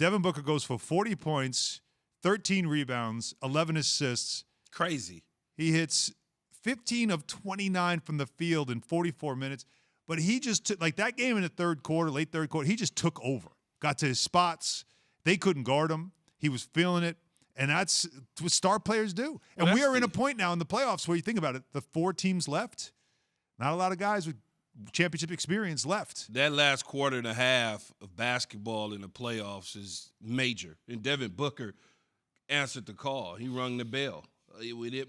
Devin Booker goes for 40 points, 13 rebounds, 11 assists. Crazy. He hits 15 of 29 from the field in 44 minutes. But he just took, like that game in the third quarter, late third quarter, he just took over. Got to his spots. They couldn't guard him. He was feeling it. And that's what star players do. And we are in a point now in the playoffs where you think about it, the 4 teams left, not a lot of guys with championship experience left. That last quarter and a half of basketball in the playoffs is major. And Devin Booker answered the call. He rung the bell.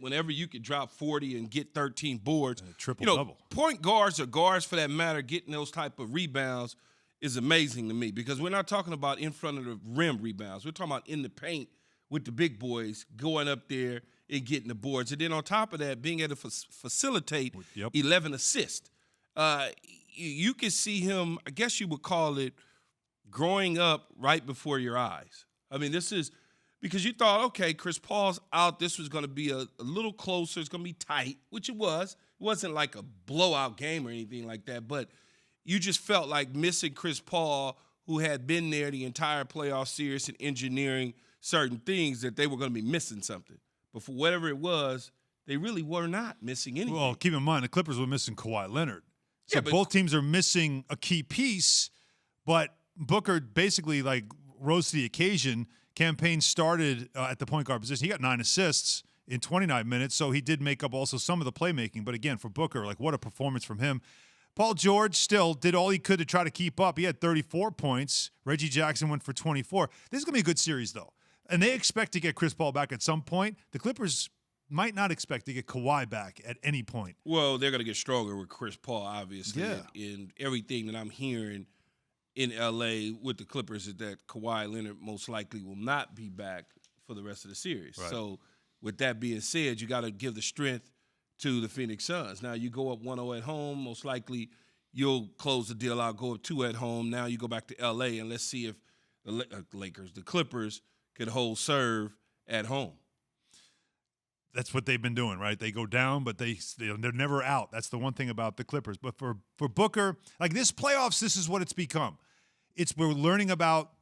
Whenever you could drop 40 and get 13 boards, triple-double. Point guards or guards for that matter, getting those type of rebounds is amazing to me because we're not talking about in front of the rim rebounds. We're talking about in the paint with the big boys going up there and getting the boards. And then on top of that, being able to facilitate 11 assists. You can see him, I guess you would call it, growing up right before your eyes. I mean, this is because you thought, okay, Chris Paul's out. This was going to be a little closer. It's going to be tight, which it was. It wasn't like a blowout game or anything like that. But you just felt like missing Chris Paul, who had been there the entire playoff series and engineering certain things, that they were going to be missing something. But for whatever it was, they really were not missing anything. Well, keep in mind, the Clippers were missing Kawhi Leonard. So both teams are missing a key piece, but Booker basically like rose to the occasion. Campaign started at the point guard position. He got 9 assists in 29 minutes, so he did make up also some of the playmaking. But again, for Booker, like what a performance from him. Paul George still did all he could to try to keep up. He had 34 points. Reggie Jackson went for 24. This is going to be a good series, though. And they expect to get Chris Paul back at some point. The Clippers might not expect to get Kawhi back at any point. Well, they're going to get stronger with Chris Paul, obviously. Yeah. And everything that I'm hearing in L.A. with the Clippers is that Kawhi Leonard most likely will not be back for the rest of the series. Right. So with that being said, you got to give the strength to the Phoenix Suns. Now, you go up 1-0 at home, most likely you'll close the deal out, go up 2 at home. Now you go back to L.A., and let's see if the Clippers could hold serve at home. That's what they've been doing, right? They go down, but they're never out. That's the one thing about the Clippers. But for Booker, like this playoffs, this is what it's become. We're learning about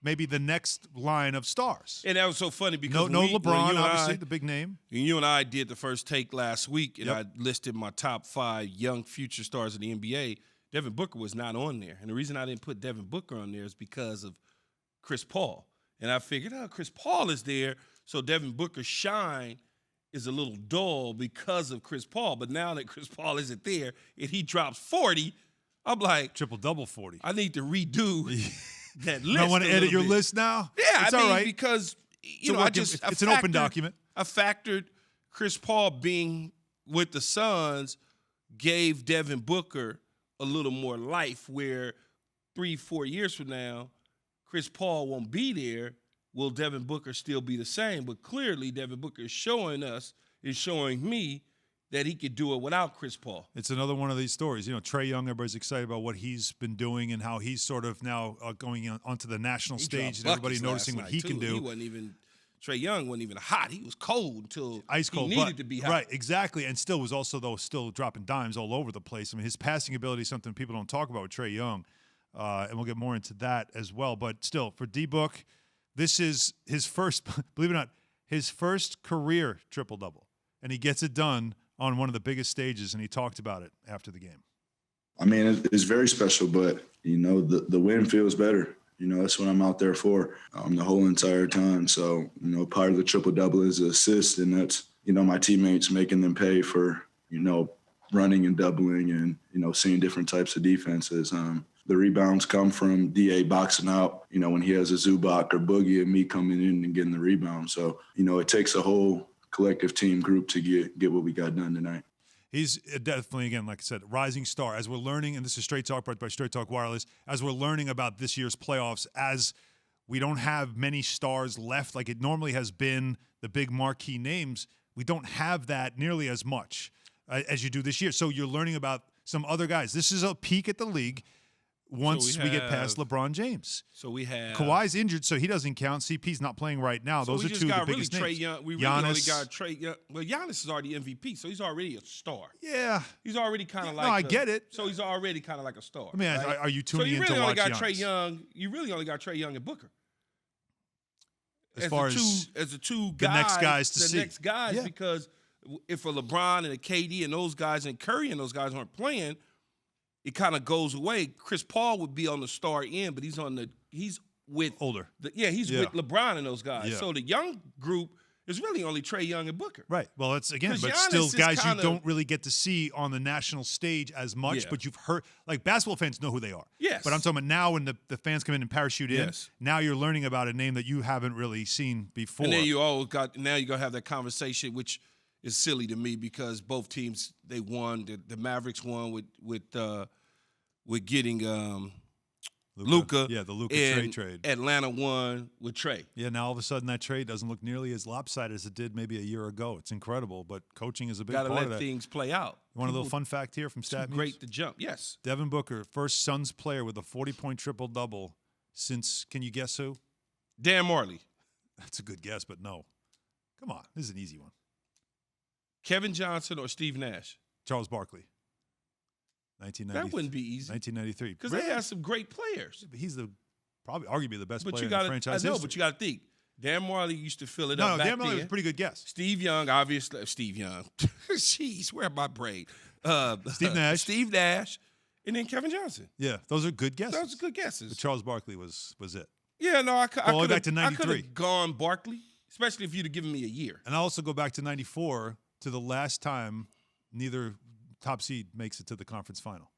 maybe the next line of stars. And that was so funny because no LeBron, obviously, the big name. And you and I did the first take last week, and I listed my top 5 young future stars in the NBA. Devin Booker was not on there. And the reason I didn't put Devin Booker on there is because of Chris Paul. And I figured, Chris Paul is there, so Devin Booker's shine is a little dull because of Chris Paul. But now that Chris Paul isn't there and he drops 40, I'm like, triple-double 40. I need to redo that list. I want to edit your list now? Yeah, it's I mean, all right. because it's an open document. I factored Chris Paul being with the Suns gave Devin Booker a little more life, where 3-4 years from now, Chris Paul won't be there. Will Devin Booker still be the same? But clearly, Devin Booker is showing me that he could do it without Chris Paul. It's another one of these stories. You know, Trae Young, everybody's excited about what he's been doing and how he's sort of now going onto the national stage, and everybody noticing what he can do. He wasn't even Trae Young wasn't even hot. He was cold until ice cold, he needed to be hot. Right, exactly. And still was also, though, still dropping dimes all over the place. I mean, his passing ability is something people don't talk about with Trae Young, and we'll get more into that as well. But still, for D-Book, this is his first, believe it or not, his first career triple-double. And he gets it done on one of the biggest stages, and he talked about it after the game. I mean, it's very special, but, you know, the win feels better. You know, that's what I'm out there for the whole entire time. So, you know, part of the triple-double is the assist, and that's, you know, my teammates making them pay for, you know, running and doubling and, you know, seeing different types of defenses. The rebounds come from DA boxing out, you know, when he has a Zubac or Boogie, and me coming in and getting the rebound. So, you know, it takes a whole collective team group to get what we got done tonight. He's definitely, again, like I said, rising star. As we're learning, and this is Straight Talk brought by Straight Talk Wireless, as we're learning about this year's playoffs, as we don't have many stars left like it normally has been, the big marquee names, we don't have that nearly as much as you do this year. So you're learning about some other guys. This is a peak at the league once we get past LeBron James. So we have Kawhi's injured, so he doesn't count. CP's not playing right now. So those are two of the biggest names. We really only got Trae Young. Well, Giannis is already MVP, so he's already a star. Yeah. He's already kind of like. No, I get it. So he's already kind of like a star. I mean, right? are you tuning in to watch Giannis? You really only got Trae Young and Booker. as far as the two the guys, next guys to see. The next guys, Yeah. because if a LeBron and a KD and those guys and Curry and those guys aren't playing, it kind of goes away. Chris Paul would be on the star end, but he's with older. He's with LeBron and those guys. Yeah. So the young group is really only Trae Young and Booker. Right. Well, it's again, 'Cause but Giannis still is guys kinda- you don't really get to see on the national stage as much, Yeah. but you've heard, like basketball fans know who they are. Yes. But I'm talking about now when the fans come in and parachute in, Yes. now you're learning about a name that you haven't really seen before. And then you're going to have that conversation, which is silly to me because both teams, they won. The Mavericks won with getting Luka. Yeah, the Luka and trade. Atlanta won with Trae. Yeah, now all of a sudden that trade doesn't look nearly as lopsided as it did maybe a year ago. It's incredible, but coaching is a big Got to part of let that. things play out. You want a little fun fact here from Stat Great to jump. Yes. Devin Booker, first Suns player with a 40-point triple-double since, can you guess who? Dan Marley. That's a good guess, but no. Come on, this is an easy one. Kevin Johnson or Steve Nash? Charles Barkley. 1990. That wouldn't be easy. 1993. Because they had some great players. He's probably arguably the best But player you in got the franchise history. but you got to think. Dan Marley used to fill it No, up back Dan Marley was then. a pretty good guess. Steve Young, obviously. Steve Young. Jeez, where my brain? Steve Nash. Steve Nash. And then Kevin Johnson. Yeah, those are good guesses. Those are good guesses. But Charles Barkley was it. Yeah, no, I could All the way back to 93. have gone Barkley, especially if you'd have given me a year. And I also go back to 94 to the last time neither top seed makes it to the conference final.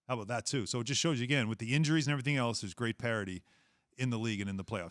How about that, too? So it just shows you, again, with the injuries and everything else, there's great parity in the league and in the playoffs.